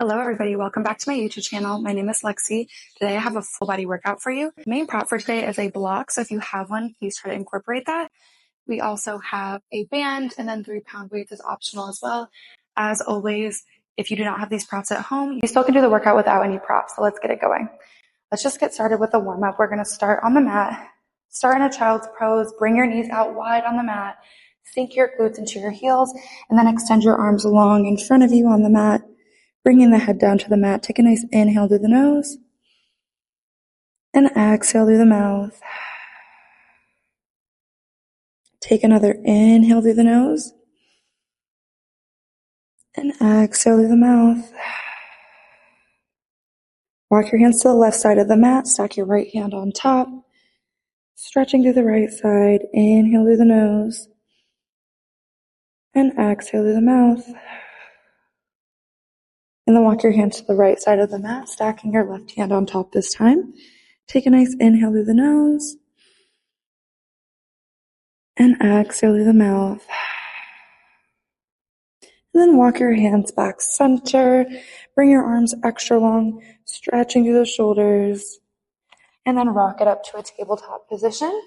Hello everybody, welcome back to my YouTube channel. My name is Lexi. Today I have a full body workout for you. The main prop for today is a block, so if you have one, please try to incorporate that. We also have a band, and then 3-pound weights is optional as well. As always, if you do not have these props at home, you still can do the workout without any props, so let's get it going. Let's just get started with the warm-up. We're going to start on the mat. Start in a child's pose. Bring your knees out wide on the mat. Sink your glutes into your heels, and then extend your arms long in front of you on the mat. Bringing the head down to the mat. Take a nice inhale through the nose and exhale through the mouth. Take another inhale through the nose and exhale through the mouth. Walk your hands to the left side of the mat. Stack your right hand on top. Stretching through the right side. Inhale through the nose and exhale through the mouth. And then walk your hands to the right side of the mat, stacking your left hand on top this time. Take a nice inhale through the nose and exhale through the mouth. And then walk your hands back center. Bring your arms extra long, stretching through the shoulders. And then rock it up to a tabletop position.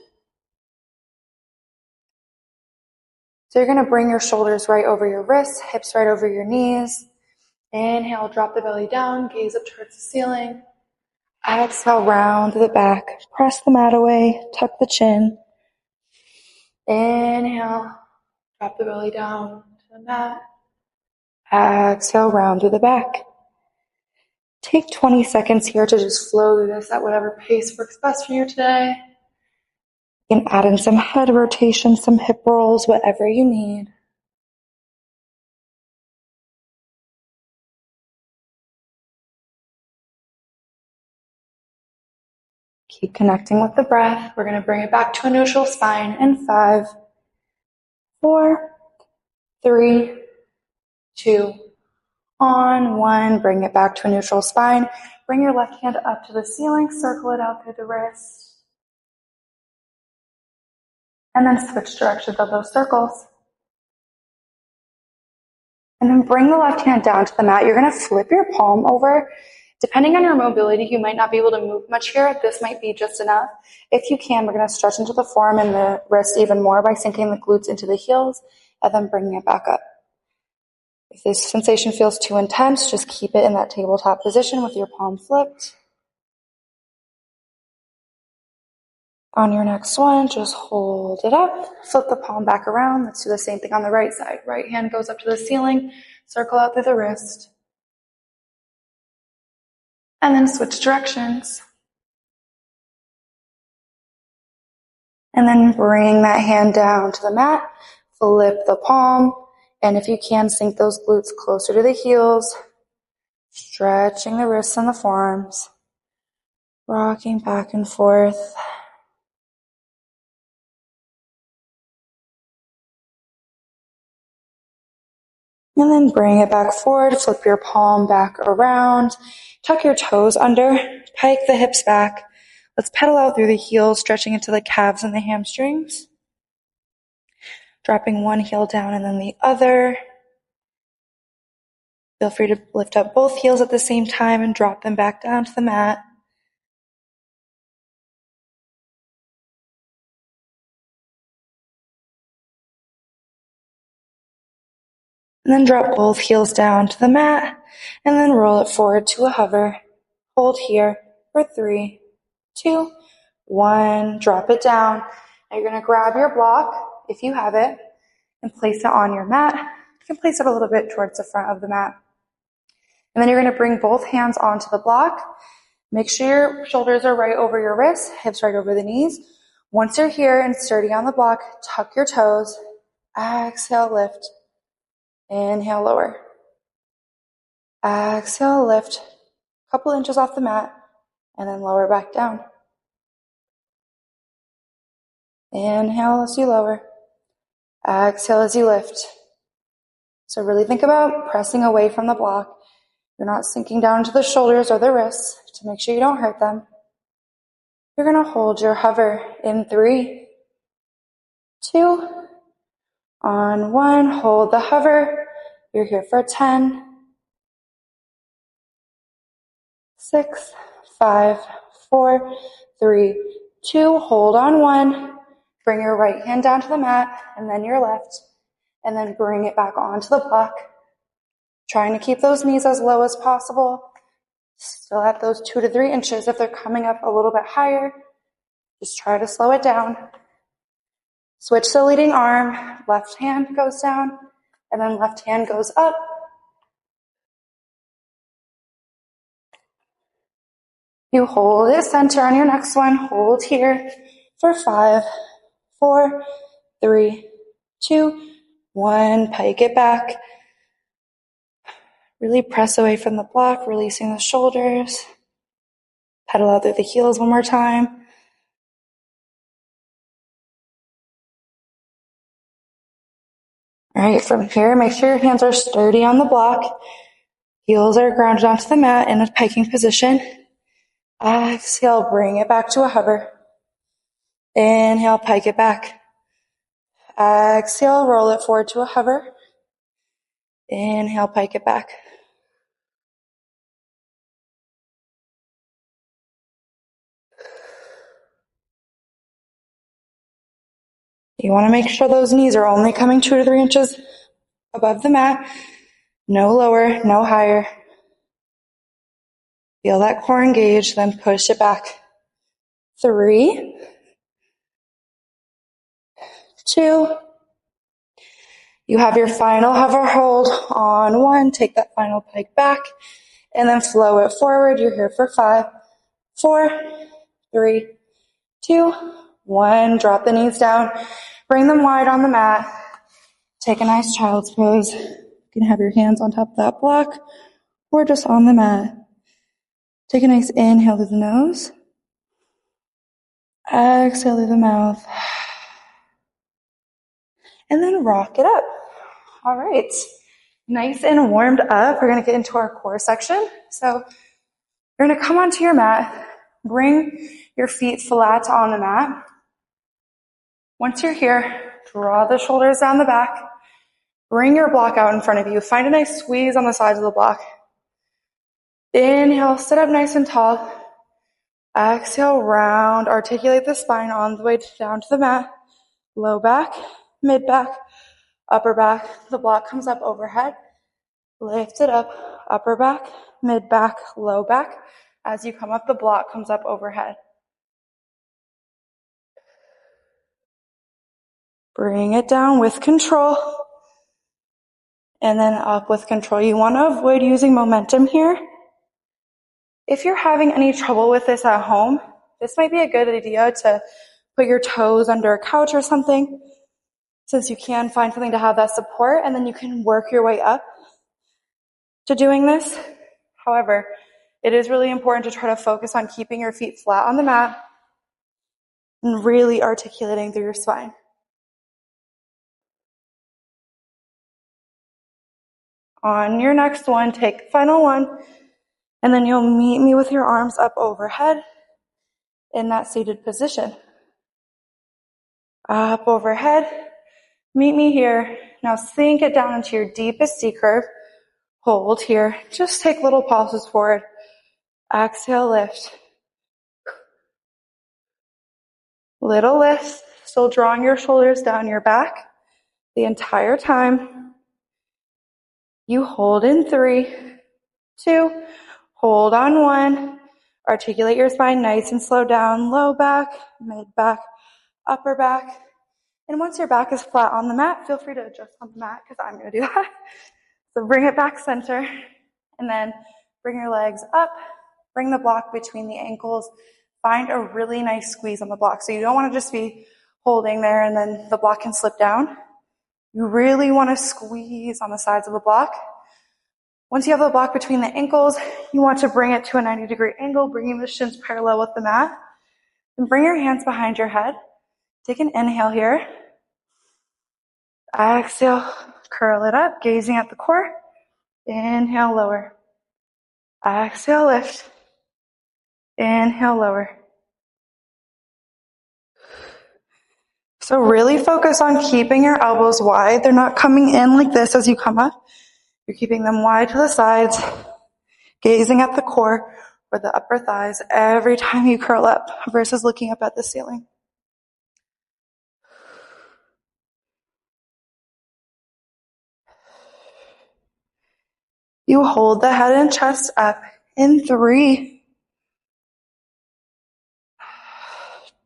So you're going to bring your shoulders right over your wrists, hips right over your knees. Inhale, drop the belly down, gaze up towards the ceiling. Exhale, round to the back. Press the mat away, tuck the chin. Inhale, drop the belly down to the mat. Exhale, round to the back. Take 20 seconds here to just flow through this at whatever pace works best for you today. You can add in some head rotation, some hip rolls, whatever you need. Keep connecting with the breath. We're going to bring it back to a neutral spine in 5, 4, 3, 2, 1. Bring it back to a neutral spine. Bring your left hand up to the ceiling. Circle it out through the wrist. And then switch directions of those circles. And then bring the left hand down to the mat. You're going to flip your palm over. Depending on your mobility, you might not be able to move much here. This might be just enough. If you can, we're going to stretch into the forearm and the wrist even more by sinking the glutes into the heels and then bringing it back up. If this sensation feels too intense, just keep it in that tabletop position with your palm flipped. On your next one, just hold it up. Flip the palm back around. Let's do the same thing on the right side. Right hand goes up to the ceiling. Circle out through the wrist. And then switch directions. And then bring that hand down to the mat. Flip the palm. And if you can, sink those glutes closer to the heels. Stretching the wrists and the forearms. Rocking back and forth. And then bring it back forward. Flip your palm back around. Tuck your toes under. Pike the hips back. Let's pedal out through the heels, stretching into the calves and the hamstrings. Dropping one heel down and then the other. Feel free to lift up both heels at the same time and drop them back down to the mat. And then drop both heels down to the mat and then roll it forward to a hover. Hold here for 3, 2, 1. Drop it down. Now you're going to grab your block, if you have it, and place it on your mat. You can place it a little bit towards the front of the mat. And then you're going to bring both hands onto the block. Make sure your shoulders are right over your wrists, hips right over the knees. Once you're here and sturdy on the block, tuck your toes. Exhale, lift. Inhale, lower. Exhale, lift. A couple inches off the mat, and then lower back down. Inhale as you lower. Exhale as you lift. So really think about pressing away from the block. You're not sinking down into the shoulders or the wrists to make sure you don't hurt them. You're going to hold your hover in 3, 2, on 1. Hold the hover. You're here for 10, 6, 5, 4, 3, 2. Hold on 1. Bring your right hand down to the mat and then your left. And then bring it back onto the block. Trying to keep those knees as low as possible. Still at those 2 to 3 inches. If they're coming up a little bit higher, just try to slow it down. Switch the leading arm. Left hand goes down, and then left hand goes up. You hold it center on your next one. Hold here for 5, 4, 3, 2, 1. Pike it back. Really press away from the block, releasing the shoulders. Pedal out through the heels one more time. All right, from here, make sure your hands are sturdy on the block. Heels are grounded onto the mat in a piking position. Exhale, bring it back to a hover. Inhale, pike it back. Exhale, roll it forward to a hover. Inhale, pike it back. You want to make sure those knees are only coming 2 to 3 inches above the mat. No lower, no higher. Feel that core engage, then push it back. 3, 2. You have your final hover hold on 1. Take that final pike back, and then flow it forward. You're here for 5, 4, 3, 2, 1. Drop the knees down. Bring them wide on the mat. Take a nice child's pose. You can have your hands on top of that block or just on the mat. Take a nice inhale through the nose. Exhale through the mouth. And then rock it up. All right. Nice and warmed up. We're going to get into our core section. So you're going to come onto your mat. Bring your feet flat on the mat. Once you're here, draw the shoulders down the back. Bring your block out in front of you. Find a nice squeeze on the sides of the block. Inhale, sit up nice and tall. Exhale, round. Articulate the spine on the way down to the mat. Low back, mid back, upper back. The block comes up overhead. Lift it up, upper back, mid back, low back. As you come up, the block comes up overhead. Bring it down with control. And then up with control. You want to avoid using momentum here. If you're having any trouble with this at home, this might be a good idea to put your toes under a couch or something, since you can find something to have that support, and then you can work your way up to doing this. However, it is really important to try to focus on keeping your feet flat on the mat and really articulating through your spine. On your next one, take the final one, and then you'll meet me with your arms up overhead in that seated position. Up overhead, meet me here. Now sink it down into your deepest C curve. Hold here. Just take little pulses forward. Exhale, lift. Little lift, still drawing your shoulders down your back the entire time. You hold in 3, 2, hold on 1. Articulate your spine nice and slow down. Low back, mid back, upper back. And once your back is flat on the mat, feel free to adjust on the mat because I'm going to do that. So bring it back center, and then bring your legs up. Bring the block between the ankles. Find a really nice squeeze on the block. So you don't want to just be holding there and then the block can slip down. You really want to squeeze on the sides of the block. Once you have the block between the ankles, you want to bring it to a 90-degree angle, bringing the shins parallel with the mat. And bring your hands behind your head. Take an inhale here. Exhale, curl it up, gazing at the core. Inhale, lower. Exhale, lift. Inhale, lower. So really focus on keeping your elbows wide. They're not coming in like this as you come up. You're keeping them wide to the sides, gazing at the core, or the upper thighs every time you curl up versus looking up at the ceiling. You hold the head and chest up in 3,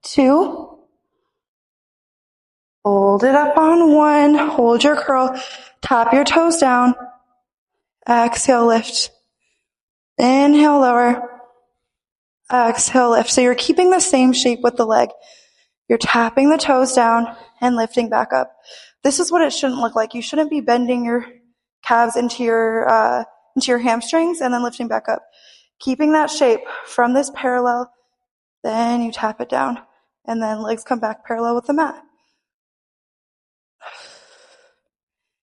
2, hold it up on 1, hold your curl, tap your toes down, exhale, lift, inhale, lower, exhale, lift. So you're keeping the same shape with the leg. You're tapping the toes down and lifting back up. This is what it shouldn't look like. You shouldn't be bending your calves into your hamstrings and then lifting back up. Keeping that shape from this parallel, then you tap it down, and then legs come back parallel with the mat.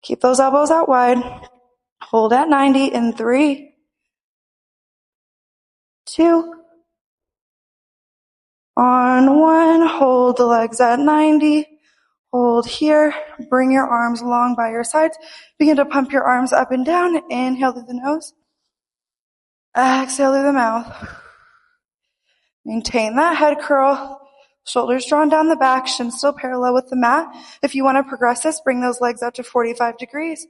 Keep those elbows out wide. Hold at 90 in 3, 2, on 1, hold the legs at 90. Hold here, bring your arms along by your sides. Begin to pump your arms up and down. Inhale through the nose. Exhale through the mouth. Maintain that head curl. Shoulders drawn down the back, shins still parallel with the mat. If you want to progress this, bring those legs out to 45 degrees.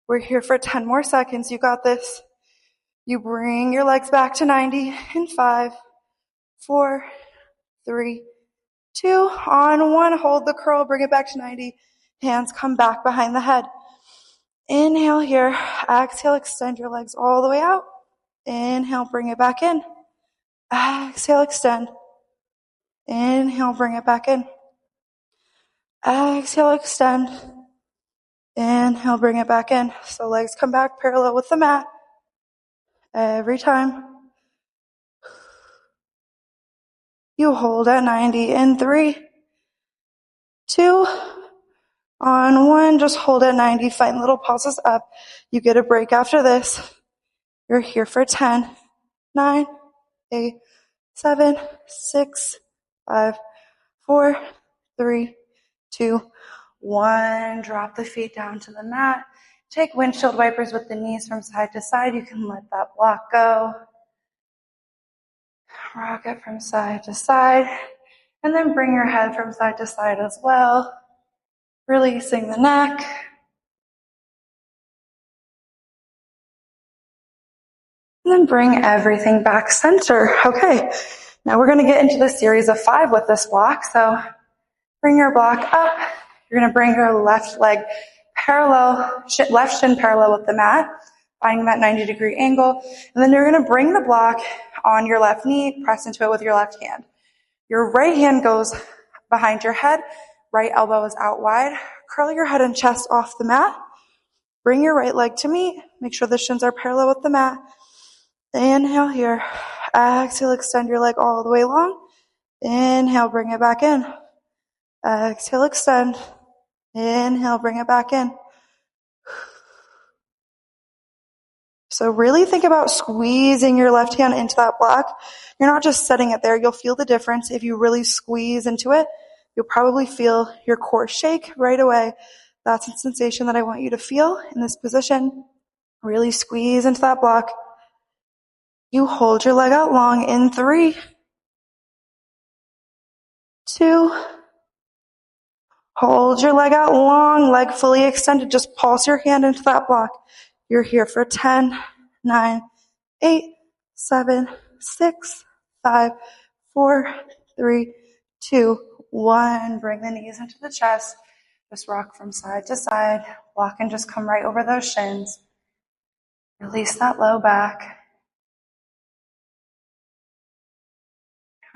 We're here for 10 more seconds. You got this. You bring your legs back to 90 in 5, 4, 3, 2, on 1, hold the curl, bring it back to 90. Hands come back behind the head. Inhale here. Exhale, extend your legs all the way out. Inhale, bring it back in. Exhale, extend. Inhale, bring it back in. Exhale, extend. Inhale, bring it back in. So legs come back parallel with the mat every time. You hold at 90 in 3, 2, on 1, just hold at 90. Find little pauses up. You get a break after this. You're here for 10, 9, 8, 7, 6, 5, 4, 3, 2, 1. Drop the feet down to the mat. Take windshield wipers with the knees from side to side. You can let that block go. Rock it from side to side. And then bring your head from side to side as well. Releasing the neck. And then bring everything back center. Okay, now we're going to get into the series of 5 with this block. So bring your block up. You're going to bring your left leg parallel, left shin parallel with the mat, finding that 90-degree angle. And then you're going to bring the block on your left knee, press into it with your left hand. Your right hand goes behind your head. Right elbow is out wide. Curl your head and chest off the mat. Bring your right leg to meet. Make sure the shins are parallel with the mat. Inhale here. Exhale, extend your leg all the way long. Inhale, bring it back in. Exhale, extend. Inhale, bring it back in. So really think about squeezing your left hand into that block. You're not just setting it there. You'll feel the difference. If you really squeeze into it, you'll probably feel your core shake right away. That's a sensation that I want you to feel in this position. Really squeeze into that block. You hold your leg out long in 3, 2, hold your leg out long, leg fully extended. Just pulse your hand into that block. You're here for 10, 9, 8, 7, 6, 5, 4, 3, 2, 1. Bring the knees into the chest. Just rock from side to side. Block and just come right over those shins. Release that low back.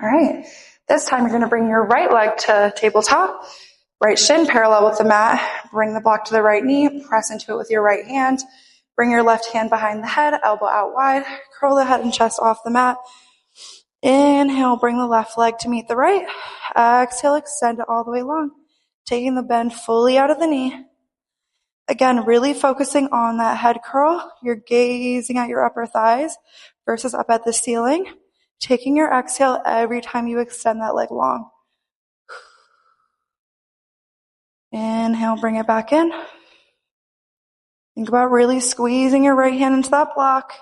All right. This time you're going to bring your right leg to tabletop. Right shin parallel with the mat. Bring the block to the right knee. Press into it with your right hand. Bring your left hand behind the head, elbow out wide. Curl the head and chest off the mat. Inhale, bring the left leg to meet the right. Exhale, extend it all the way long. Taking the bend fully out of the knee. Again, really focusing on that head curl. You're gazing at your upper thighs versus up at the ceiling. Taking your exhale every time you extend that leg long. Inhale, bring it back in. Think about really squeezing your right hand into that block.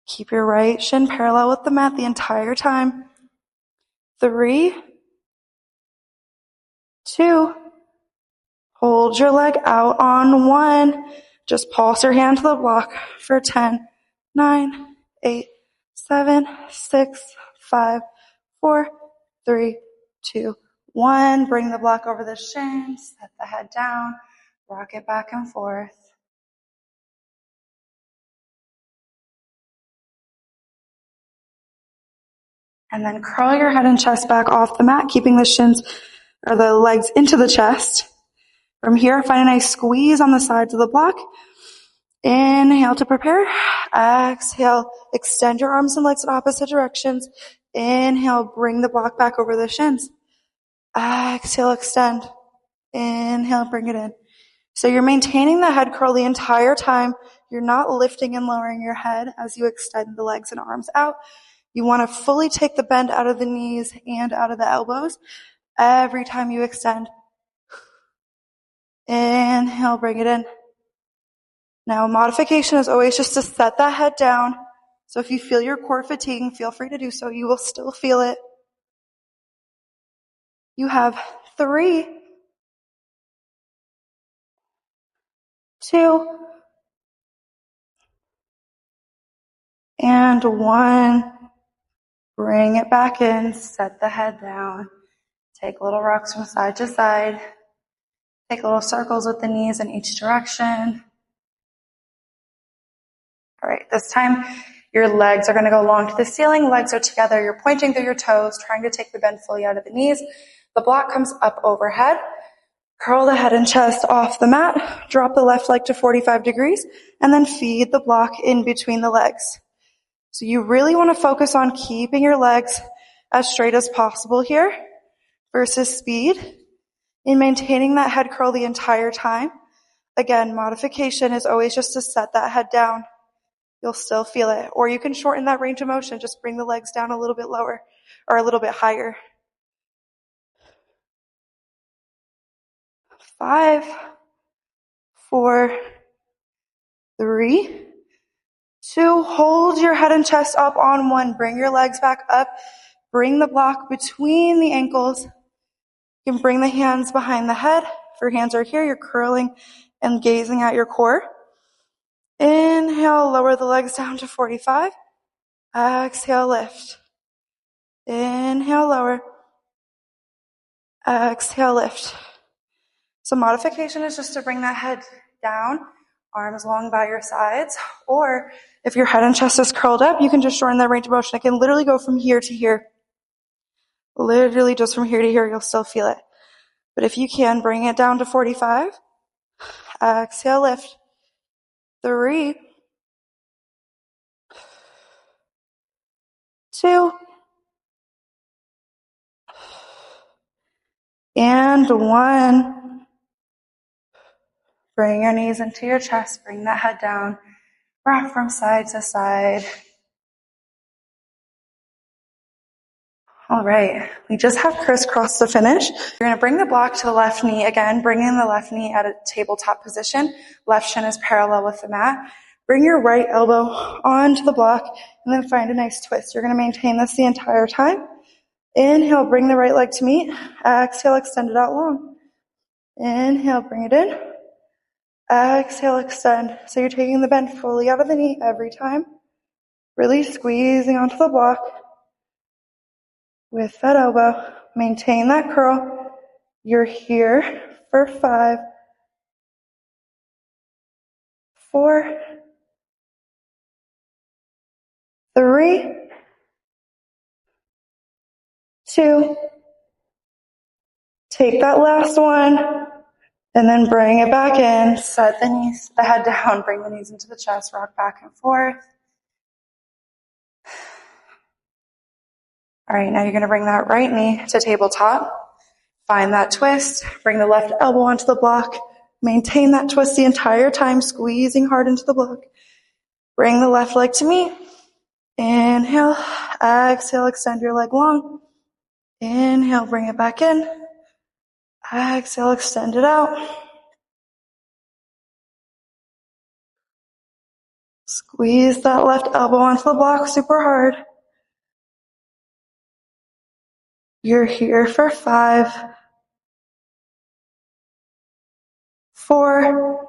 Keep your right shin parallel with the mat the entire time. 3, 2, hold your leg out on 1. Just pulse your hand to the block for 10, 9, 8, 7, 6, 5, 4, 3, 2, 1. Bring the block over the shins, set the head down, rock it back and forth. And then curl your head and chest back off the mat, keeping the shins or the legs into the chest. From here, find a nice squeeze on the sides of the block. Inhale to prepare. Exhale, extend your arms and legs in opposite directions. Inhale, bring the block back over the shins. Exhale, extend. Inhale, bring it in. So you're maintaining the head curl the entire time. You're not lifting and lowering your head as you extend the legs and arms out. You want to fully take the bend out of the knees and out of the elbows every time you extend. Inhale, bring it in. Now, modification is always just to set that head down. So if you feel your core fatiguing, feel free to do so. You will still feel it. You have 3, 2, and 1. Bring it back in. Set the head down. Take little rocks from side to side. Take little circles with the knees in each direction. All right, this time your legs are going to go long to the ceiling. Legs are together. You're pointing through your toes, trying to take the bend fully out of the knees. The block comes up overhead. Curl the head and chest off the mat. Drop the left leg to 45 degrees, and then feed the block in between the legs. So you really want to focus on keeping your legs as straight as possible here versus speed in maintaining that head curl the entire time. Again, modification is always just to set that head down. You'll still feel it. Or you can shorten that range of motion. Just bring the legs down a little bit lower or a little bit higher. 5, 4, 3, 2. Hold your head and chest up on 1. Bring your legs back up. Bring the block between the ankles. You can bring the hands behind the head. If your hands are here, you're curling and gazing at your core. Inhale, lower the legs down to 45. Exhale, lift. Inhale, lower. Exhale, lift. So modification is just to bring that head down, arms long by your sides, or if your head and chest is curled up, you can just shorten that range of motion. It can literally go from here to here. Literally just from here to here, you'll still feel it. But if you can, bring it down to 45. Exhale, lift. 3, 2, and 1. Bring your knees into your chest. Bring that head down. Rock from side to side. All right, we just have crisscross to finish. You're going to bring the block to the left knee again. Bring in the left knee at a tabletop position. Left shin is parallel with the mat. Bring your right elbow onto the block and then find a nice twist. You're going to maintain this the entire time. Inhale, bring the right leg to meet. Exhale, extend it out long. Inhale, bring it in. Exhale, extend. So you're taking the bend fully out of the knee every time. Really squeezing onto the block. With that elbow, maintain that curl. You're here for 5, 4, 3, 2. Take that last one, and then bring it back in. Set the head down, bring the knees into the chest, rock back and forth. All right, now you're going to bring that right knee to tabletop. Find that twist. Bring the left elbow onto the block. Maintain that twist the entire time, squeezing hard into the block. Bring the left leg to meet. Inhale. Exhale, extend your leg long. Inhale, bring it back in. Exhale, extend it out. Squeeze that left elbow onto the block super hard. You're here for 5, 4,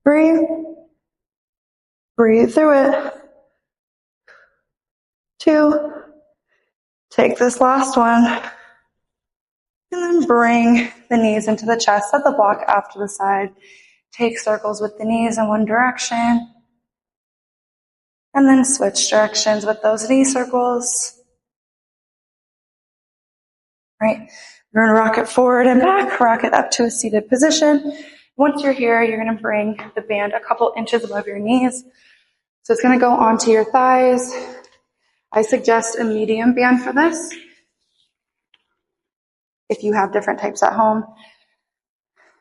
3, breathe through it. 2, take this last one, and then bring the knees into the chest, set the block off to the side. Take circles with the knees in one direction, and then switch directions with those knee circles. Right, you're gonna rock it forward and back, rock it up to a seated position. Once you're here, you're gonna bring the band a couple inches above your knees. So it's gonna go onto your thighs. I suggest a medium band for this, if you have different types at home.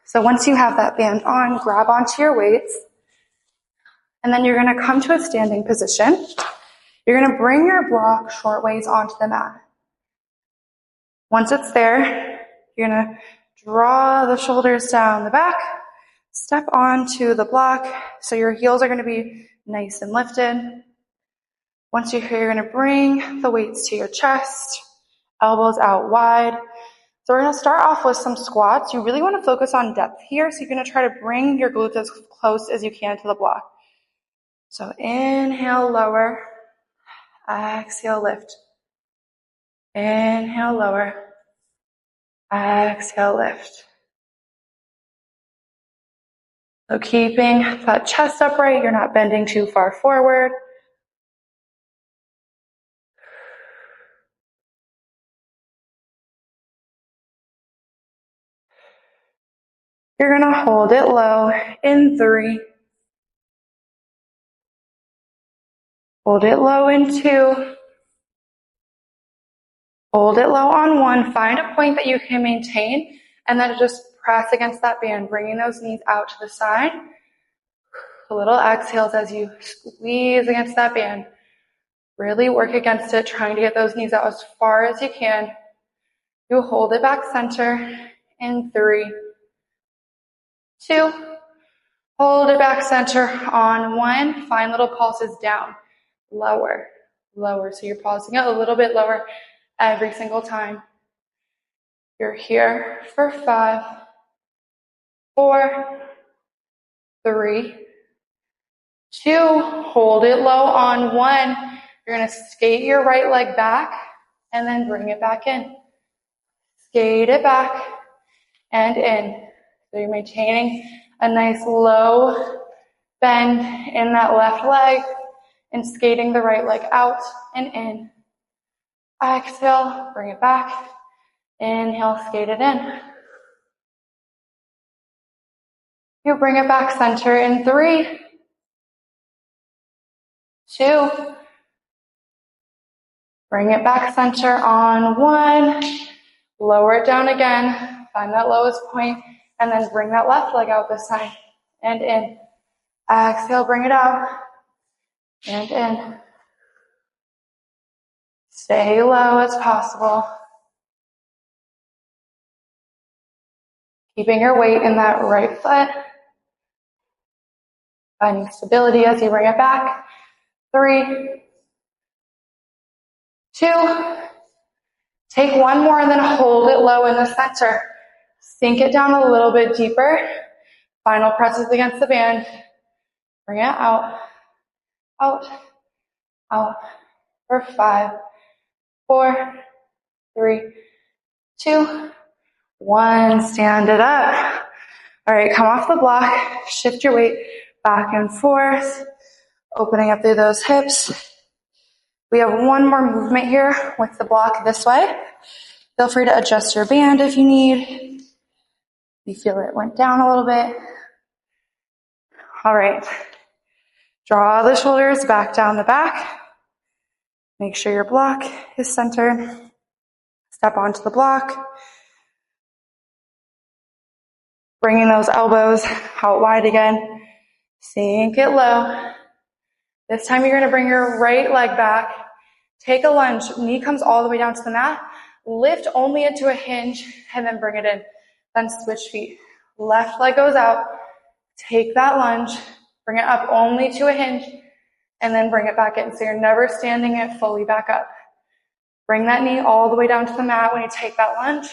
So once you have that band on, grab onto your weights, and then you're gonna come to a standing position. You're gonna bring your block short ways onto the mat. Once it's there, you're gonna draw the shoulders down the back, step onto the block, so your heels are gonna be nice and lifted. Once you're here, you're gonna bring the weights to your chest, elbows out wide. So we're gonna start off with some squats. You really wanna focus on depth here, so you're gonna try to bring your glutes as close as you can to the block. So inhale, lower, exhale, lift. Inhale, lower, exhale, lift. So keeping that chest upright, you're not bending too far forward. You're gonna hold it low in 3. Hold it low in 2. Hold it low on 1. Find a point that you can maintain, and then just press against that band, bringing those knees out to the side. A little exhales as you squeeze against that band. Really work against it, trying to get those knees out as far as you can. You hold it back center in 3, 2. Hold it back center on 1. Find little pulses down. Lower, lower. So you're pausing it a little bit lower every single time. You're here for 5, 4, 3, 2. Hold it low on 1. You're going to skate your right leg back and then bring it back in. Skate it back and in. So you're maintaining a nice low bend in that left leg and skating the right leg out and in. Exhale, bring it back. Inhale, skate it in. You bring it back center in 3, 2. Bring it back center on 1. Lower it down again. Find that lowest point, and then bring that left leg out this side and in. Exhale, bring it out and in. Stay low as possible. Keeping your weight in that right foot. Finding stability as you bring it back. 3, 2. Take one more and then hold it low in the center. Sink it down a little bit deeper. Final presses against the band. Bring it out, out, out for 5, 4, 3, 2, 1. Stand it up. All right, come off the block. Shift your weight back and forth, opening up through those hips. We have one more movement here with the block this way. Feel free to adjust your band if you need. You feel it went down a little bit. All right. Draw the shoulders back down the back. Make sure your block is centered. Step onto the block. Bringing those elbows out wide again. Sink it low. This time you're going to bring your right leg back. Take a lunge. Knee comes all the way down to the mat. Lift only into a hinge and then bring it in. Then switch feet. Left leg goes out. Take that lunge. Bring it up only to a hinge. And then bring it back in. So you're never standing it fully back up. Bring that knee all the way down to the mat when you take that lunge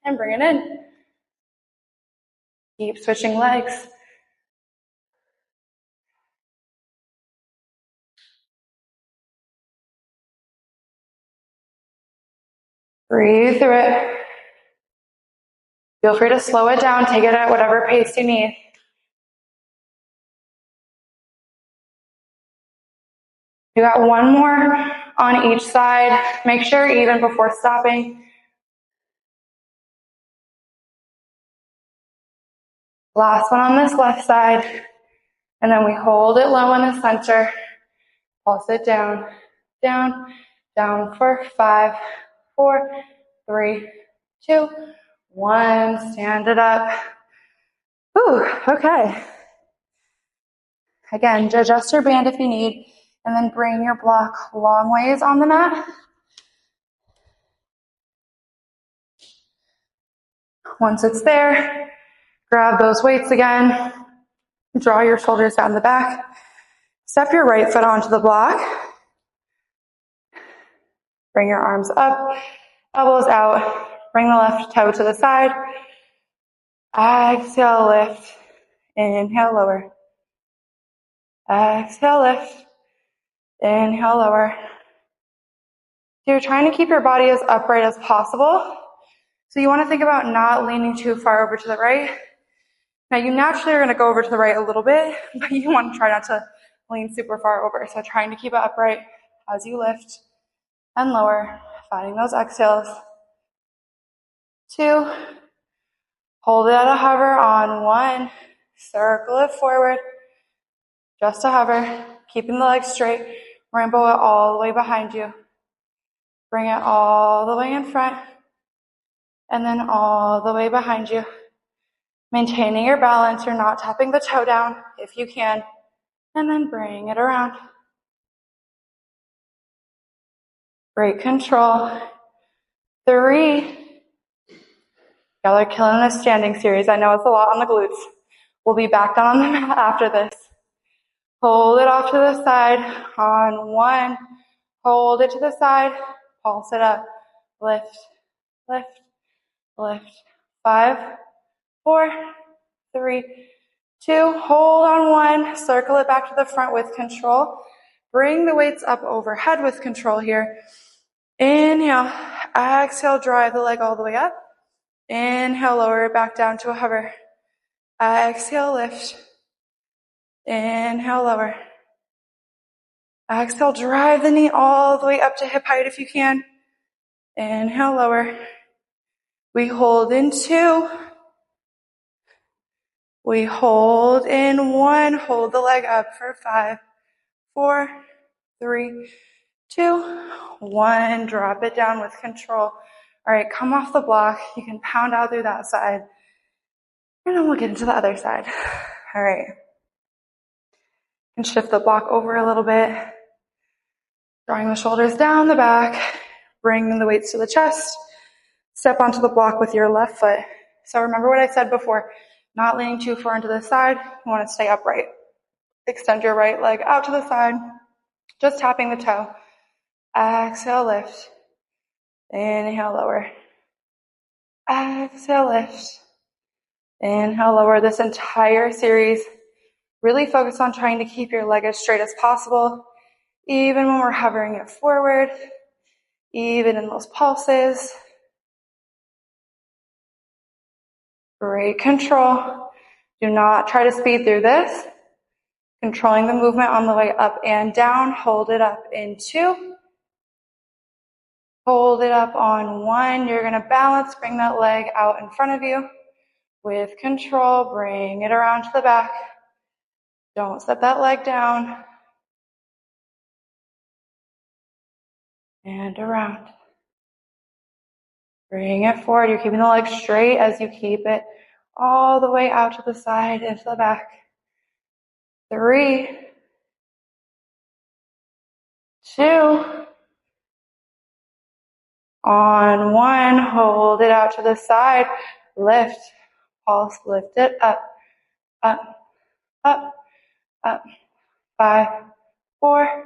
and bring it in. Keep switching legs. Breathe through it. Feel free to slow it down. Take it at whatever pace you need. You got one more on each side. Make sure even before stopping. Last one on this left side. And then we hold it low in the center. Pulse it down, down, down for 5, 4, 3, 2, 1. Stand it up. Whew, okay. Again, adjust your band if you need, and then bring your block long ways on the mat. Once it's there, grab those weights again. Draw your shoulders down the back. Step your right foot onto the block. Bring your arms up, elbows out. Bring the left toe to the side. Exhale, lift. Inhale, lower. Exhale, lift. Inhale, lower. So you're trying to keep your body as upright as possible. So you want to think about not leaning too far over to the right. Now you naturally are going to go over to the right a little bit, but you want to try not to lean super far over. So trying to keep it upright as you lift and lower, finding those exhales. 2, hold it at a hover on 1, circle it forward, just a hover, keeping the legs straight, rainbow it all the way behind you. Bring it all the way in front, and then all the way behind you. Maintaining your balance, you're not tapping the toe down if you can, and then bring it around. Great control. 3. Y'all are killing this standing series. I know it's a lot on the glutes. We'll be back down on the mat after this. Hold it off to the side on 1. Hold it to the side. Pulse it up. Lift, lift, lift. 5, 4, 3, 2. Hold on 1. Circle it back to the front with control. Bring the weights up overhead with control here. Inhale. Exhale, drive the leg all the way up. Inhale, lower it back down to a hover. Exhale, lift. Inhale, lower. Exhale, drive the knee all the way up to hip height if you can. Inhale, lower. We hold in 2. We hold in 1. Hold the leg up for 5, 4, 3, 2, 1. Drop it down with control. All right, come off the block. You can pound out through that side. And then we'll get into the other side. All right. And shift the block over a little bit. Drawing the shoulders down the back. Bring the weights to the chest. Step onto the block with your left foot. So remember what I said before. Not leaning too far into the side. You want to stay upright. Extend your right leg out to the side. Just tapping the toe. Exhale, lift. Inhale, lower. Exhale, lift. Inhale, lower. This entire series, really focus on trying to keep your leg as straight as possible, even when we're hovering it forward, even in those pulses. Great control. Do not try to speed through this. Controlling the movement on the way up and down. Hold it up in 2. Hold it up on 1. You're going to balance. Bring that leg out in front of you. With control, bring it around to the back. Don't set that leg down. And around. Bring it forward. You're keeping the leg straight as you keep it all the way out to the side, into the back. 3, 2, on 1, hold it out to the side, lift, Pulse, lift it up, up, up, up. 5, 4,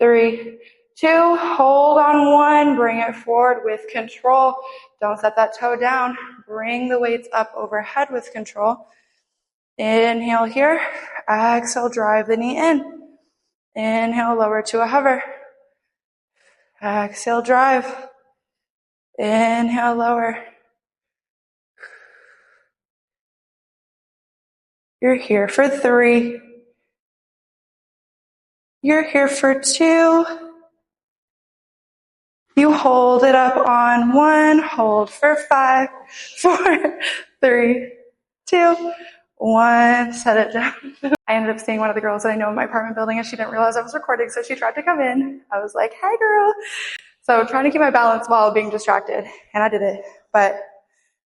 3, 2. Hold on 1. Bring it forward with control. Don't set that toe down. Bring the weights up overhead with control. Inhale here. Exhale, drive the knee in. Inhale, lower to a hover. Exhale, drive. Inhale, lower. You're here for 3. You're here for 2. You hold it up on 1. Hold for 5, 4, 3, 2, 1. Set it down. I ended up seeing one of the girls that I know in my apartment building, and she didn't realize I was recording, so she tried to come in. I was like, "Hey, girl." So trying to keep my balance while being distracted, and I did it. But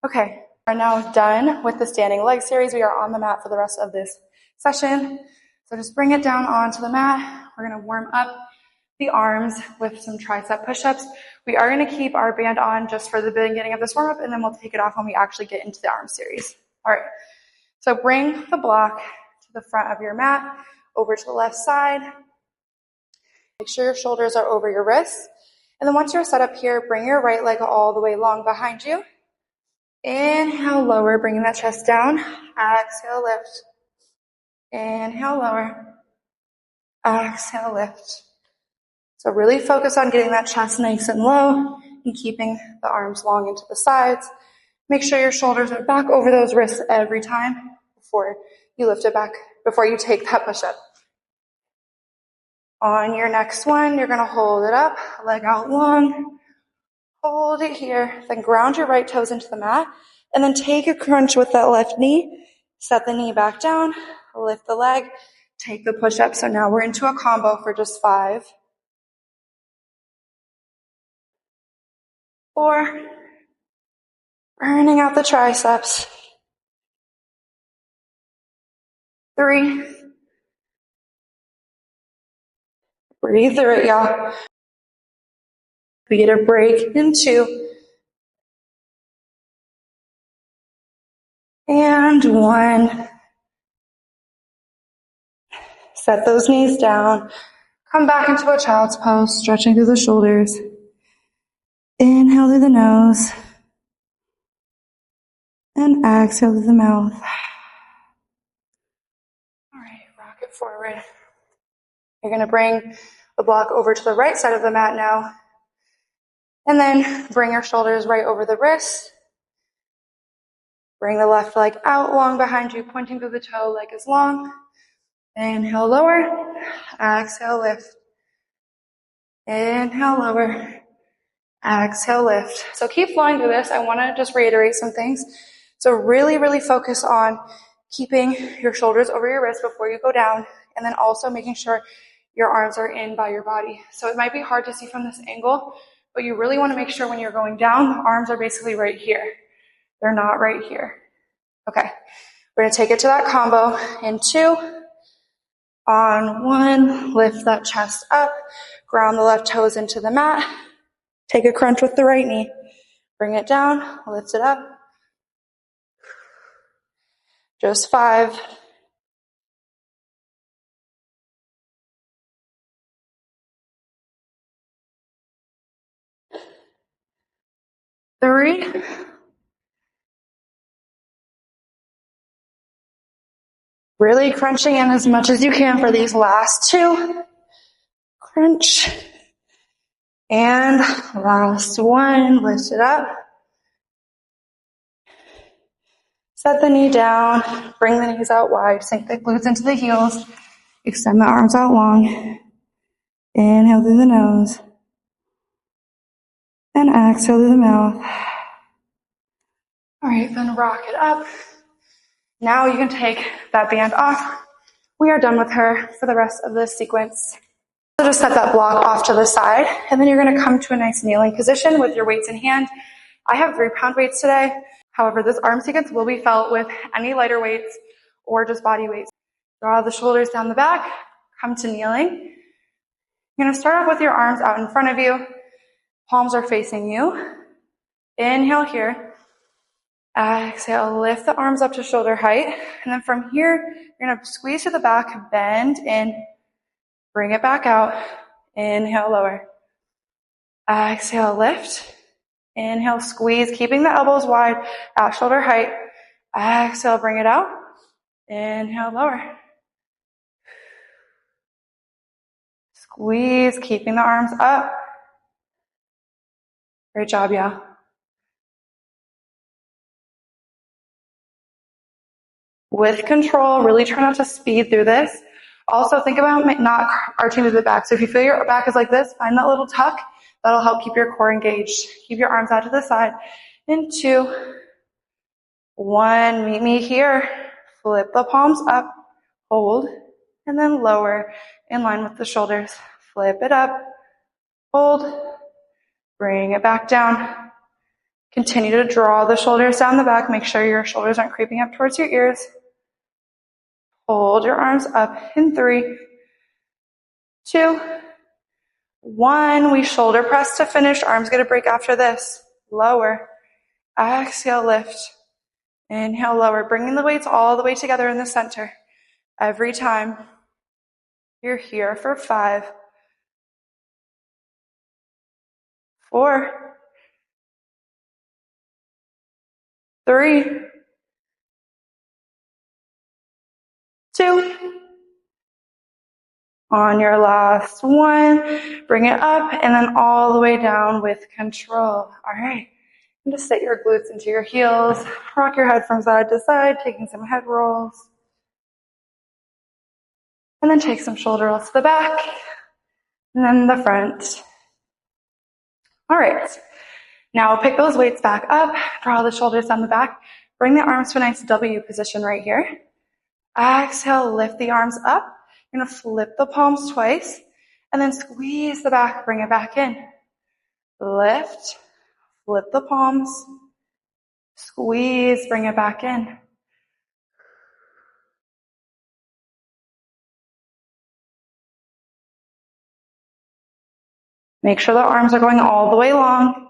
okay, we're now done with the standing leg series. We are on the mat for the rest of this session. So just bring it down onto the mat. We're going to warm up the arms with some tricep push-ups. We are going to keep our band on just for the beginning of this warm-up, and then we'll take it off when we actually get into the arm series. All right. So bring the block to the front of your mat, over to the left side. Make sure your shoulders are over your wrists. And then once you're set up here, bring your right leg all the way long behind you. Inhale, lower, bringing that chest down. Exhale, lift. Inhale, lower. Exhale, lift. So really focus on getting that chest nice and low and keeping the arms long into the sides. Make sure your shoulders are back over those wrists every time before you lift it back, before you take that push-up. On your next one, you're going to hold it up, leg out long. Hold it here. Then ground your right toes into the mat. And then take a crunch with that left knee. Set the knee back down. Lift the leg. Take the push-up. So now we're into a combo for just 5, 4. Burning out the triceps. 3. Breathe through it, y'all. We get a break in 2. And 1. Set those knees down. Come back into a child's pose, stretching through the shoulders. Inhale through the nose. And exhale through the mouth. All right, rock it forward. You're going to bring the block over to the right side of the mat now. And then bring your shoulders right over the wrists. Bring the left leg out long behind you, pointing through the toe, leg is long. Inhale, lower. Exhale, lift. Inhale, lower. Exhale, lift. So keep flowing through this. I want to just reiterate some things. So really, really focus on keeping your shoulders over your wrists before you go down, and then also making sure your arms are in by your body. So it might be hard to see from this angle, but you really want to make sure when you're going down, the arms are basically right here. They're not right here. Okay. We're going to take it to that combo in 2. On 1, lift that chest up. Ground the left toes into the mat. Take a crunch with the right knee. Bring it down. Lift it up. Just 5. 3. Really crunching in as much as you can for these last 2. Crunch. And last 1. Lift it up. Set the knee down. Bring the knees out wide. Sink the glutes into the heels. Extend the arms out long. Inhale through the nose. And exhale through the mouth. All right, then rock it up. Now you can take that band off. We are done with her for the rest of this sequence. So just set that block off to the side, and then you're going to come to a nice kneeling position with your weights in hand. I have 3-pound weights today. However, this arm sequence will be felt with any lighter weights or just body weights. Draw the shoulders down the back, come to kneeling. You're going to start off with your arms out in front of you. Palms are facing you. Inhale here. Exhale, lift the arms up to shoulder height. And then from here, you're going to squeeze to the back, bend in, bring it back out. Inhale, lower. Exhale, lift. Inhale, squeeze, keeping the elbows wide at shoulder height. Exhale, bring it out. Inhale, lower. Squeeze, keeping the arms up. Great job, y'all. With control, really try not to speed through this. Also, think about not arching to the back. So if you feel your back is like this, find that little tuck. That'll help keep your core engaged. Keep your arms out to the side. In 2, 1, meet me here. Flip the palms up, hold, and then lower in line with the shoulders. Flip it up, hold, bring it back down. Continue to draw the shoulders down the back. Make sure your shoulders aren't creeping up towards your ears. Hold your arms up in 3, 2, 1. We shoulder press to finish. Arms get a break after this. Lower. Exhale, lift. Inhale, lower. Bringing the weights all the way together in the center. Every time. You're here for 5, 4, 3, 2. On your last one, bring it up and then all the way down with control. All right. And just sit your glutes into your heels. Rock your head from side to side, taking some head rolls. And then take some shoulder rolls to the back. And then the front. All right. Now pick those weights back up. Draw the shoulders down the back. Bring the arms to a nice W position right here. Exhale, lift the arms up. You're going to flip the palms twice. And then squeeze the back, bring it back in. Lift, flip the palms. Squeeze, bring it back in. Make sure the arms are going all the way long.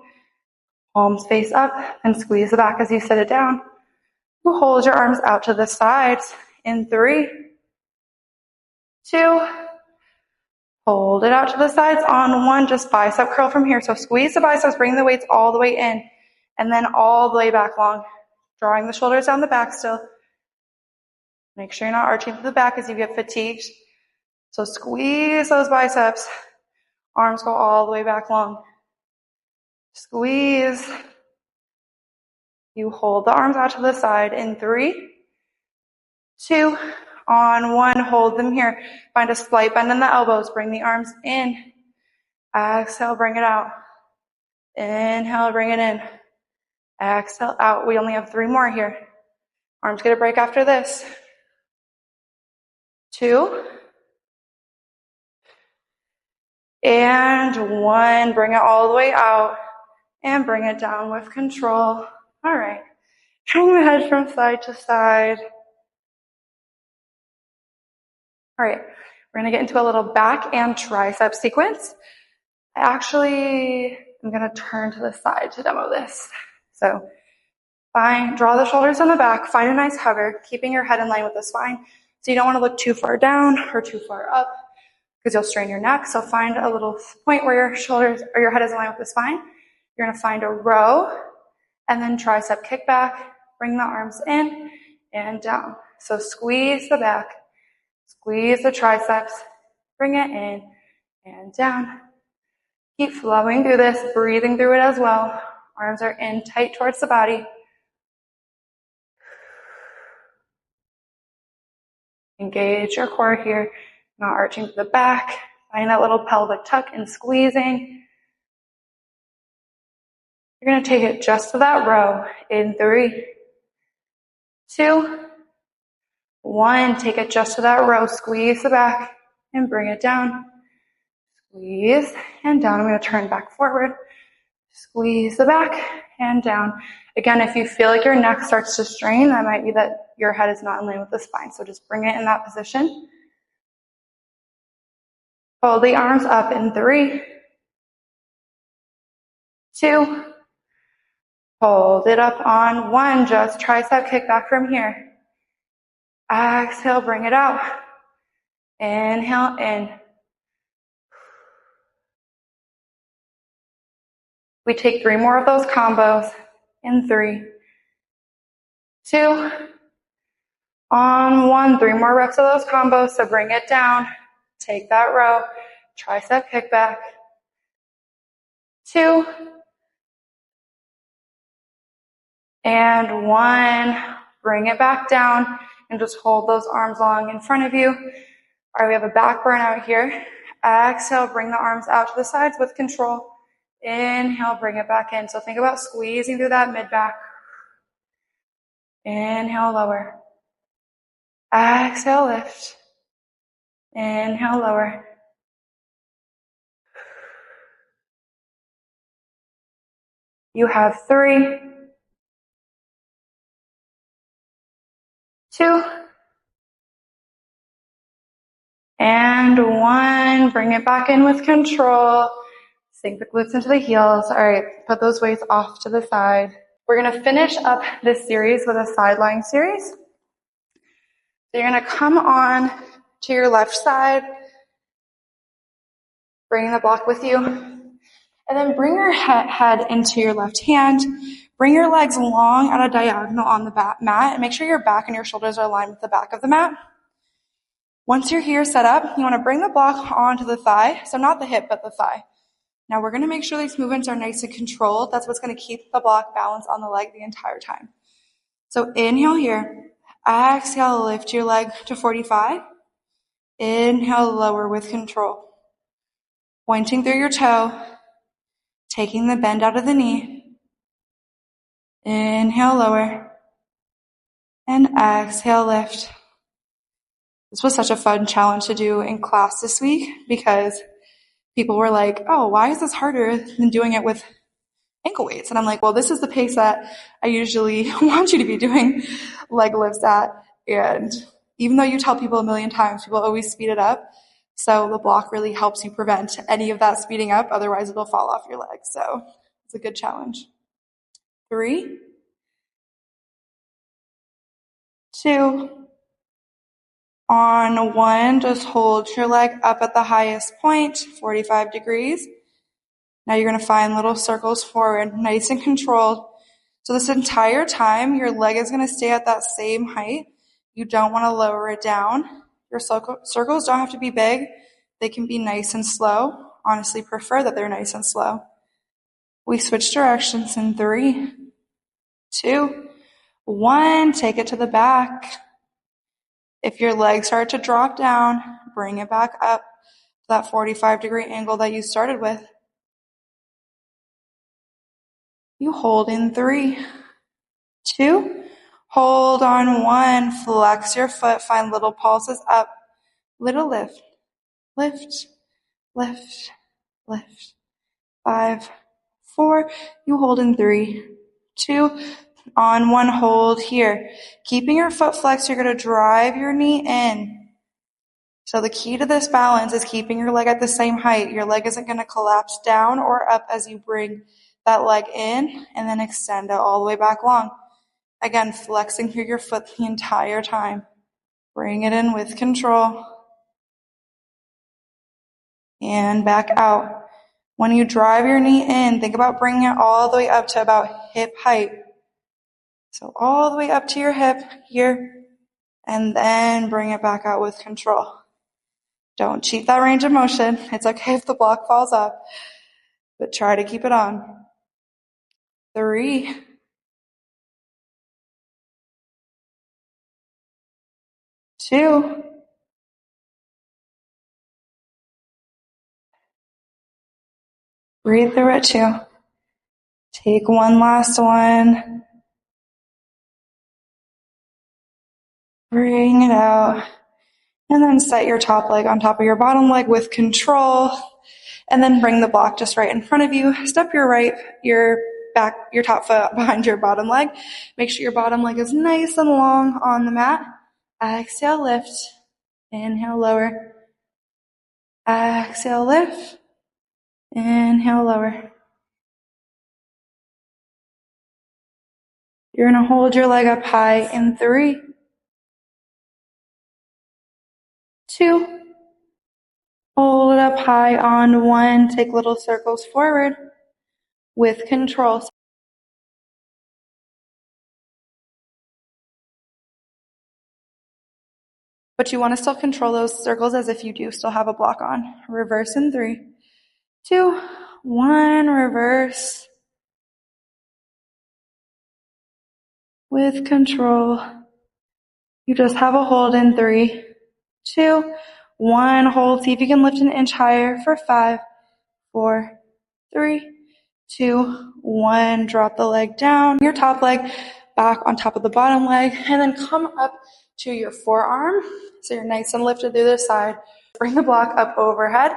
Palms face up and squeeze the back as you sit it down. You hold your arms out to the sides in 3, 2, hold it out to the sides on 1, just bicep curl from here. So squeeze the biceps, bring the weights all the way in, and then all the way back long. Drawing the shoulders down the back still. Make sure you're not arching to the back as you get fatigued. So squeeze those biceps. Arms go all the way back long. Squeeze. You hold the arms out to the side in 3, 2, on 1, hold them here. Find a slight bend in the elbows. Bring the arms in. Exhale, bring it out. Inhale, bring it in. Exhale, out. We only have 3 more here. Arms get a break after this. 2, and 1. Bring it all the way out and bring it down with control. All right. Turning the head from side to side. All right. We're going to get into a little back and tricep sequence. I actually am going to turn to the side to demo this. So draw the shoulders on the back. Find a nice hover, keeping your head in line with the spine. So you don't want to look too far down or too far up because you'll strain your neck. So find a little point where your shoulders or your head is in line with the spine. You're going to find a row and then tricep kick back. Bring the arms in and down. So squeeze the back, squeeze the triceps, bring it in and down. Keep flowing through this, breathing through it as well. Arms are in tight towards the body. Engage your core here, not arching to the back. Find that little pelvic tuck and squeezing. You're going to take it just to that row in 3, 2, 1. Take it just to that row. Squeeze the back and bring it down. Squeeze and down. I'm going to turn back forward. Squeeze the back and down. Again, if you feel like your neck starts to strain, that might be that your head is not in line with the spine. So just bring it in that position. Hold the arms up in 3, 2, Hold it up on 1, just tricep kickback from here. Exhale, bring it out. Inhale, in. We take 3 more of those combos in 3, 2, on 1. 3 more reps of those combos, so bring it down. Take that row, tricep kickback. 2, and 1. Bring it back down and just hold those arms long in front of you. All right, we have a back burn out here. Exhale, bring the arms out to the sides with control. Inhale, bring it back in. So think about squeezing through that mid-back. Inhale, lower. Exhale, lift. Inhale, lower. You have 3, 2, and 1. Bring it back in with control. Sink the glutes into the heels. All right, put those weights off to the side. We're going to finish up this series with a side lying series. So you're going to come on to your left side, bring the block with you, and then bring your head into your left hand. Bring your legs long at a diagonal on the mat, and make sure your back and your shoulders are aligned with the back of the mat. Once you're here set up, you want to bring the block onto the thigh, so not the hip, but the thigh. Now we're going to make sure these movements are nice and controlled. That's what's going to keep the block balanced on the leg the entire time. So inhale here. Exhale, lift your leg to 45. Inhale, lower with control. Pointing through your toe. Taking the bend out of the knee. Inhale, lower. And exhale, lift. This was such a fun challenge to do in class this week because people were like, oh, why is this harder than doing it with ankle weights? And I'm like, well, this is the pace that I usually want you to be doing leg lifts at. And even though you tell people a million times, people always speed it up. So the block really helps you prevent any of that speeding up. Otherwise, it'll fall off your leg. So it's a good challenge. 3, 2, on 1, just hold your leg up at the highest point, 45 degrees. Now you're going to find little circles forward, nice and controlled. So this entire time, your leg is going to stay at that same height. You don't want to lower it down. Your circles don't have to be big. They can be nice and slow. Honestly, prefer that they're nice and slow. We switch directions in 3, 2, 1. Take it to the back. If your legs start to drop down, bring it back up to that 45-degree angle that you started with. You hold in 3, 2, hold on 1, flex your foot, find little pulses up, little lift, lift, lift, lift. 5, 4, you hold in 3, 2, on 1, hold here. Keeping your foot flexed, you're going to drive your knee in. So the key to this balance is keeping your leg at the same height. Your leg isn't going to collapse down or up as you bring that leg in and then extend it all the way back long. Again, flexing through your foot the entire time. Bring it in with control. And back out. When you drive your knee in, think about bringing it all the way up to about hip height. So all the way up to your hip here, and then bring it back out with control. Don't cheat that range of motion. It's okay if the block falls off, but try to keep it on. 3, 2, breathe through it too. Take one last one. Bring it out. And then set your top leg on top of your bottom leg with control. And then bring the block just right in front of you. Step your top foot behind your bottom leg. Make sure your bottom leg is nice and long on the mat. Exhale, lift. Inhale, lower. Exhale, lift. Inhale, lower. You're going to hold your leg up high in 3, 2, hold it up high on 1, take little circles forward with control. But you want to still control those circles as if you do still have a block on. Reverse in 3, 2, 1, reverse with control. You just have a hold in 3, 2, 1, hold. See if you can lift an inch higher for 5, 4, 3, 2, 1. Drop the leg down, your top leg back on top of the bottom leg, and then come up to your forearm. So you're nice and lifted through the side. Bring the block up overhead.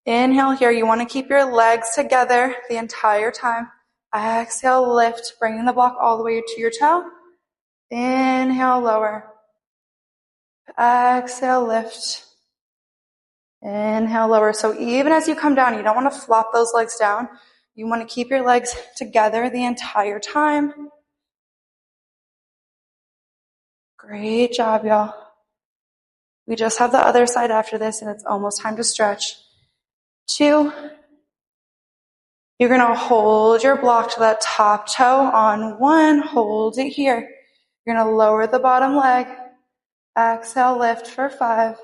Inhale here. You want to keep your legs together the entire time. Exhale, lift, bringing the block all the way to your toe. Inhale, lower. Exhale, lift. Inhale, lower. So even as you come down, you don't want to flop those legs down. You want to keep your legs together the entire time. Great job, y'all. We just have the other side after this, and it's almost time to stretch. 2. You're going to hold your block to that top toe on 1. Hold it here. You're going to lower the bottom leg. Exhale, lift for 5.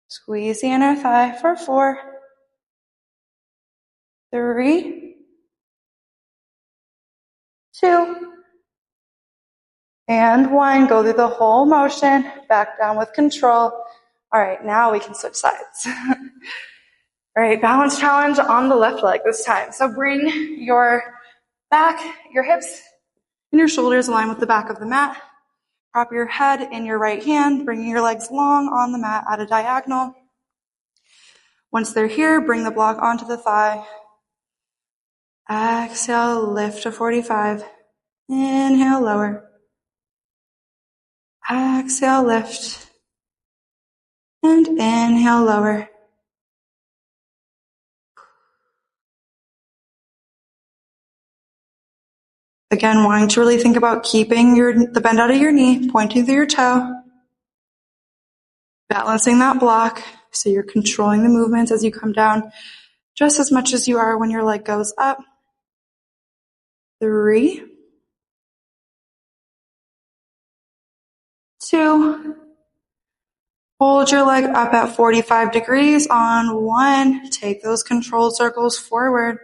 Squeeze the inner thigh for 4, 3, 2, and 1. Go through the whole motion. Back down with control. All right, now we can switch sides. All right, balance challenge on the left leg this time. So bring your back, your hips, and your shoulders align with the back of the mat. Prop your head in your right hand, bringing your legs long on the mat at a diagonal. Once they're here, bring the block onto the thigh. Exhale, lift to 45. Inhale, lower. Exhale, lift. And inhale, lower. Again, wanting to really think about keeping the bend out of your knee, pointing through your toe. Balancing that block so you're controlling the movements as you come down just as much as you are when your leg goes up. 3, 2, hold your leg up at 45 degrees on 1. Take those controlled circles forward.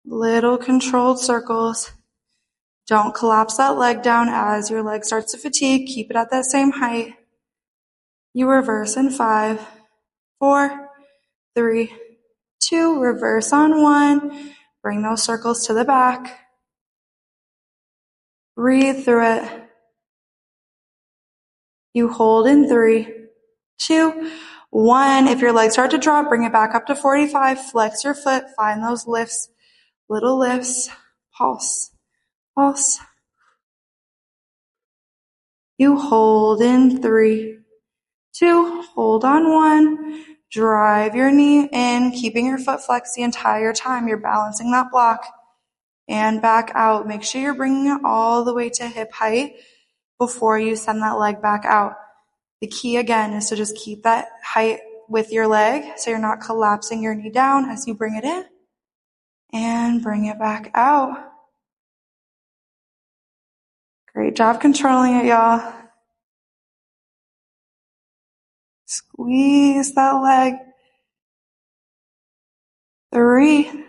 Little controlled circles. Don't collapse that leg down as your leg starts to fatigue. Keep it at that same height. You reverse in 5, 4, 3, 2, reverse on 1. Bring those circles to the back. Breathe through it. You hold in 3, 2, 1. If your legs start to drop, bring it back up to 45. Flex your foot. Find those lifts, little lifts. Pulse, pulse. You hold in 3, 2, hold on 1. Drive your knee in, keeping your foot flexed the entire time. You're balancing that block. And back out. Make sure you're bringing it all the way to hip height before you send that leg back out. The key again is to just keep that height with your leg so you're not collapsing your knee down as you bring it in and bring it back out. Great job controlling it, y'all. Squeeze that leg. 3,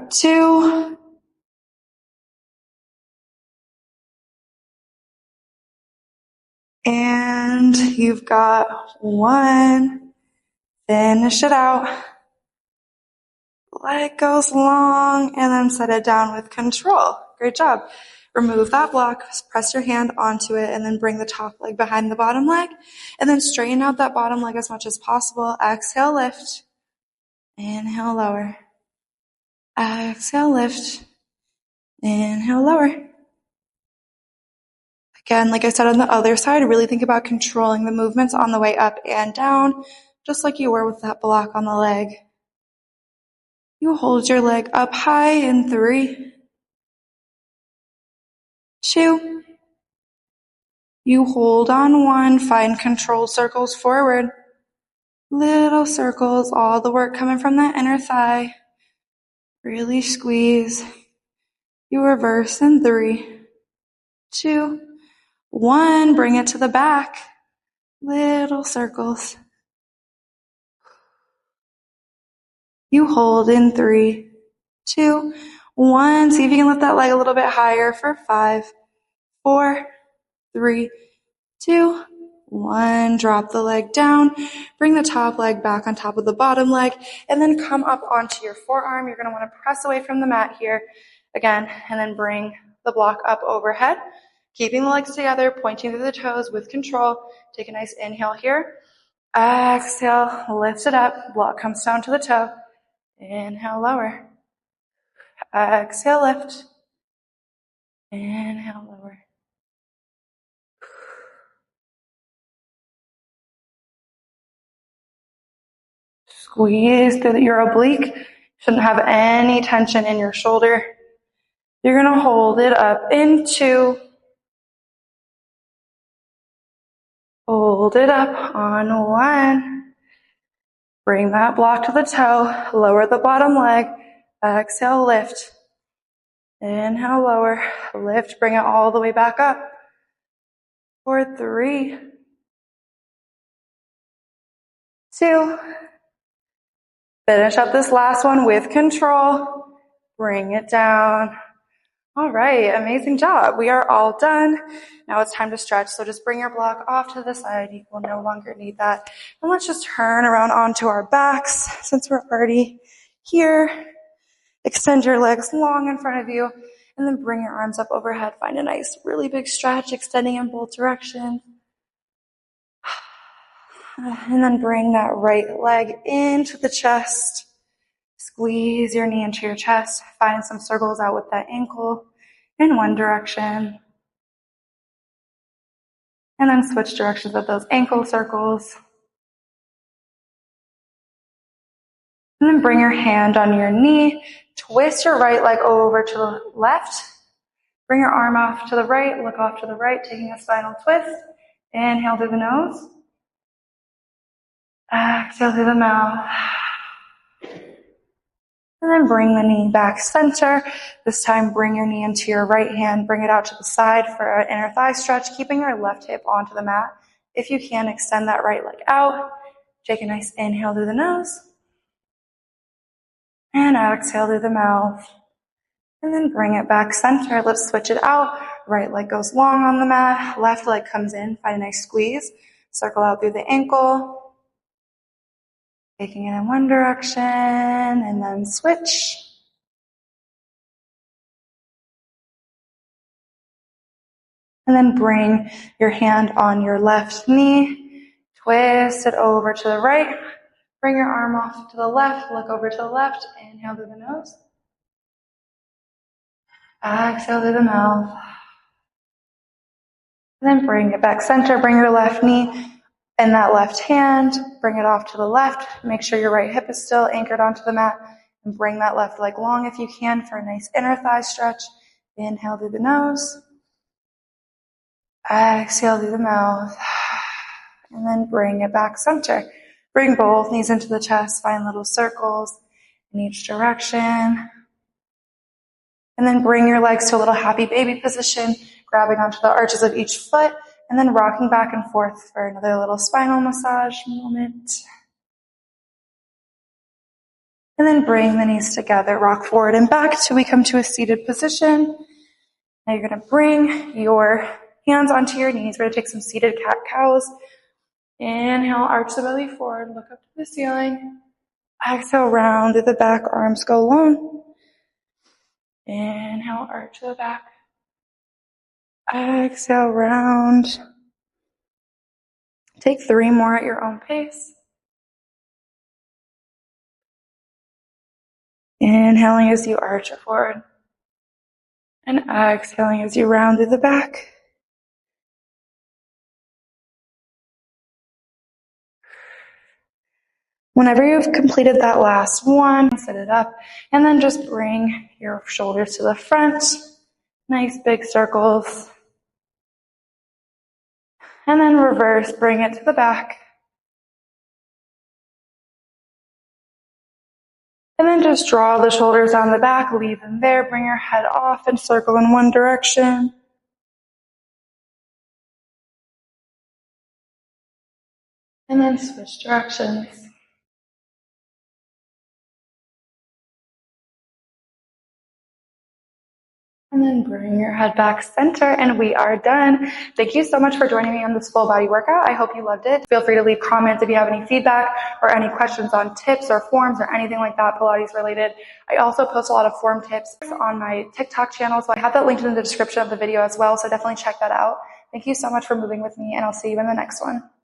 2, and you've got 1. Finish it out. Leg goes long, and then set it down with control. Great job. Remove that block, press your hand onto it, and then bring the top leg behind the bottom leg, and then straighten out that bottom leg as much as possible. Exhale, lift. Inhale, lower. Exhale, lift. Inhale, lower. Again, like I said on the other side, really think about controlling the movements on the way up and down. just like you were with that block on the leg. You hold your leg up high in 3, 2. You hold on 1, find controlled circles forward. Little circles, all the work coming from that inner thigh. Really squeeze. You reverse in 3, 2, 1. Bring it to the back. Little circles. You hold in 3, 2, 1. See if you can lift that leg a little bit higher for 5, 4, 3, 2, 1. Drop the leg down. Bring the top leg back on top of the bottom leg, and then come up onto your forearm. You're going to want to press away from the mat here again, and then bring the block up overhead, keeping the legs together, pointing to the toes with control. Take a nice inhale here. Exhale, lift it up. Block comes down to the toe. Inhale, lower. Exhale, lift. Inhale, lower. Squeeze through your oblique. Shouldn't have any tension in your shoulder. You're going to hold it up in 2. Hold it up on 1. Bring that block to the toe. Lower the bottom leg. Exhale, lift. Inhale, lower. Lift. Bring it all the way back up. For 3, 2. Finish up this last one with control. Bring it down. All right, amazing job. We are all done. Now it's time to stretch. So just bring your block off to the side. You will no longer need that. And let's just turn around onto our backs since we're already here. Extend your legs long in front of you, and then bring your arms up overhead. Find a nice, really big stretch, extending in both directions. And then bring that right leg into the chest. Squeeze your knee into your chest. Find some circles out with that ankle in one direction. And then switch directions with those ankle circles. And then bring your hand on your knee. Twist your right leg over to the left. Bring your arm off to the right. Look off to the right, taking a spinal twist. Inhale through the nose. Exhale through the mouth. And then bring the knee back center. This time, bring your knee into your right hand. Bring it out to the side for an inner thigh stretch, keeping your left hip onto the mat. If you can, extend that right leg out. Take a nice inhale through the nose. And exhale through the mouth. And then bring it back center. Let's switch it out. Right leg goes long on the mat. Left leg comes in. Find a nice squeeze. Circle out through the ankle. Taking it in one direction, and then switch. And then bring your hand on your left knee. Twist it over to the right. Bring your arm off to the left. Look over to the left. Inhale through the nose. Exhale through the mouth. And then bring it back center. Bring your left knee and that left hand, bring it off to the left. Make sure your right hip is still anchored onto the mat. And bring that left leg long if you can for a nice inner thigh stretch. Inhale through the nose. Exhale through the mouth. And then bring it back center. Bring both knees into the chest. Find little circles in each direction. And then bring your legs to a little happy baby position, grabbing onto the arches of each foot. And then rocking back and forth for another little spinal massage moment. And then bring the knees together. Rock forward and back till we come to a seated position. Now you're going to bring your hands onto your knees. We're going to take some seated cat-cows. Inhale, arch the belly forward. Look up to the ceiling. Exhale, round through the back. Arms go long. Inhale, arch to the back. Exhale, round. Take 3 more at your own pace. Inhaling as you arch it forward. And exhaling as you round through the back. Whenever you've completed that last one, sit it up, and then just bring your shoulders to the front. Nice big circles. And then reverse, bring it to the back. And then just draw the shoulders down the back, leave them there, bring your head off and circle in one direction. And then switch directions. And then bring your head back center, and we are done. Thank you so much for joining me on this full body workout. I hope you loved it. Feel free to leave comments if you have any feedback or any questions on tips or forms or anything like that Pilates related. I also post a lot of form tips on my TikTok channel, so I have that linked in the description of the video as well, so definitely check that out. Thank you so much for moving with me, and I'll see you in the next one.